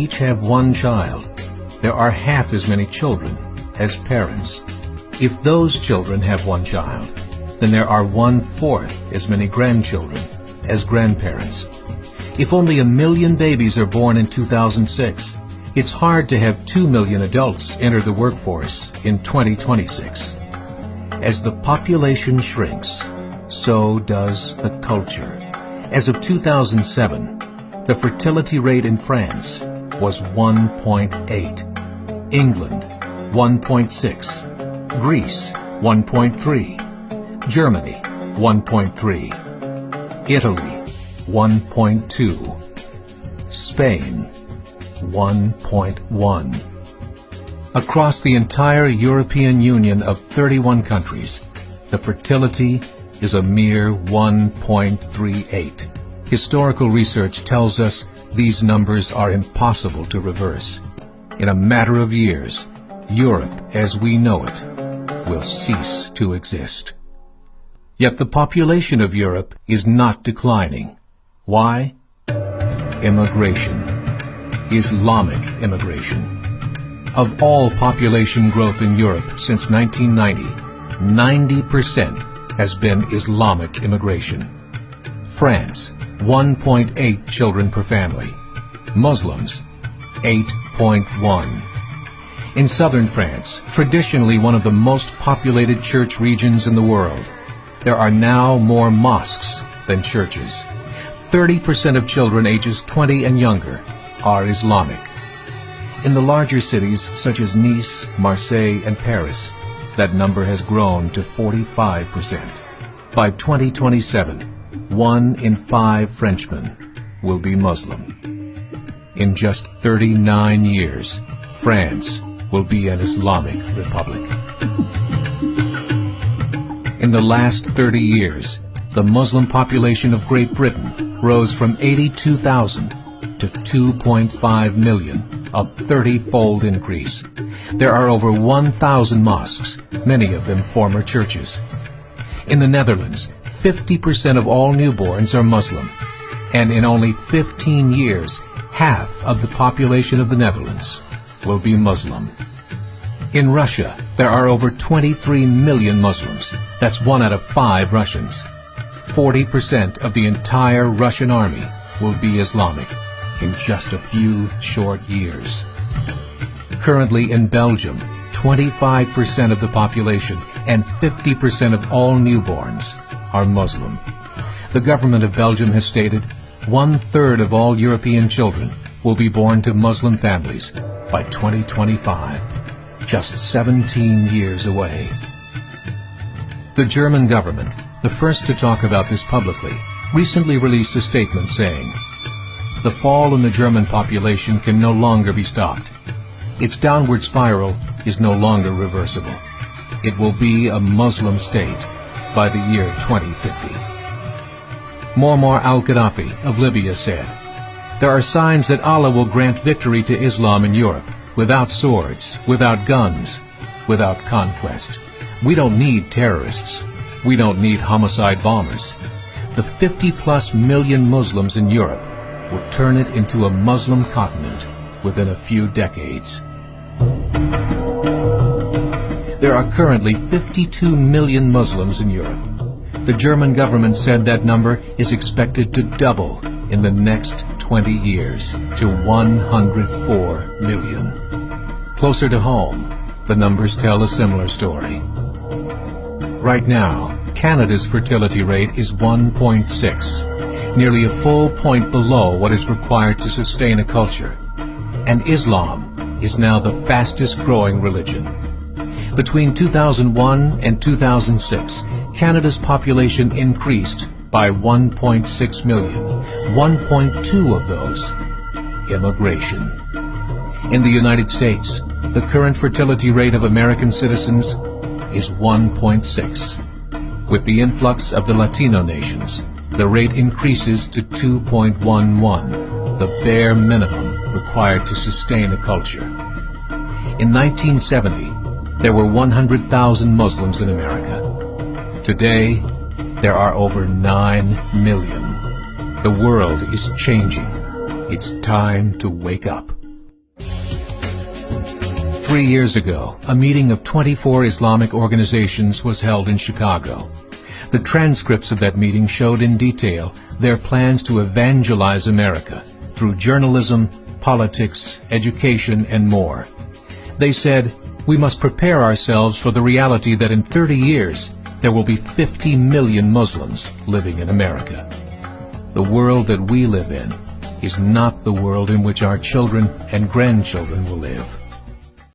each have one child, there are half as many children as parents. If those children have one child, then there are 1/4 as many grandchildren as grandparents. If only 1 million babies are born in 2006, it's hard to have 2 million adults enter the workforce in 2026. As the population shrinks, so does the culture. As of 2007, the fertility rate in France was 1.8, England 1.6, Greece 1.3, Germany 1.3, Italy 1.2, Spain 1.1. Across the entire European Union of 31 countries, the fertility is a mere 1.38. Historical research tells us these numbers are impossible to reverse. In a matter of years, Europe as we know it will cease to exist. Yet the population of Europe is not declining. Why? Immigration. Islamic immigration. Of all population growth in Europe since 1990, 90% has been Islamic immigration. France, 1.8 children per family. Muslims, 8.1. In southern France, traditionally one of the most populated church regions in the world, there are now more mosques than churches. 30% of children ages 20 and younger are Islamic. In the larger cities such as Nice, Marseille, and Paris, that number has grown to 45%. By 2027, 1 in 5 Frenchmen will be Muslim. In just 39 years, France will be an Islamic republic. In the last 30 years, the Muslim population of Great Britain rose from 82,000 to 2.5 million, a 30-fold increase. There are over 1,000 mosques, many of them former churches. In the Netherlands, 50% of all newborns are Muslim, and in only 15 years, half of the population of the Netherlands will be Muslim. In Russia, there are over 23 million Muslims. That's 1 out of 5 Russians. 40% of the entire Russian army will be Islamic in just a few short years. Currently in Belgium, 25% of the population and 50% of all newborns are Muslim. The government of Belgium has stated 1/3 of all European children will be born to Muslim families by 2025, just 17 years away. The German government, the first to talk about this publicly, recently released a statement saying, "The fall in the German population can no longer be stopped. Its downward spiral is no longer reversible. It will be a Muslim state by the year 2050. Muammar al-Gaddafi of Libya said, "There are signs that Allah will grant victory to Islam in Europe, without swords, without guns, without conquest. We don't need terrorists. We don't need homicide bombers. The 50+ million Muslims in Europe will turn it into a Muslim continent within a few decades." There are currently 52 million Muslims in Europe. The German government said that number is expected to double in the next 20 years to 104 million. Closer to home, the numbers tell a similar story. Right now, Canada's fertility rate is 1.6, nearly a full point below what is required to sustain a culture. And Islam is now the fastest growing religion. Between 2001 and 2006, Canada's population increased by 1.6 million, 1.2 of those immigration. In the United States, the current fertility rate of American citizens is 1.6. With the influx of the Latino nations, the rate increases to 2.11, the bare minimum required to sustain a culture. In 1970, there were 100,000 Muslims in America. Today, there are over 9 million. The world is changing. It's time to wake up. 3 years ago, a meeting of 24 Islamic organizations was held in Chicago. The transcripts of that meeting showed in detail their plans to evangelize America through journalism, politics, education, and more. They said, "We must prepare ourselves for the reality that in 30 years there will be 50 million Muslims living in America." The world that we live in is not the world in which our children and grandchildren will live.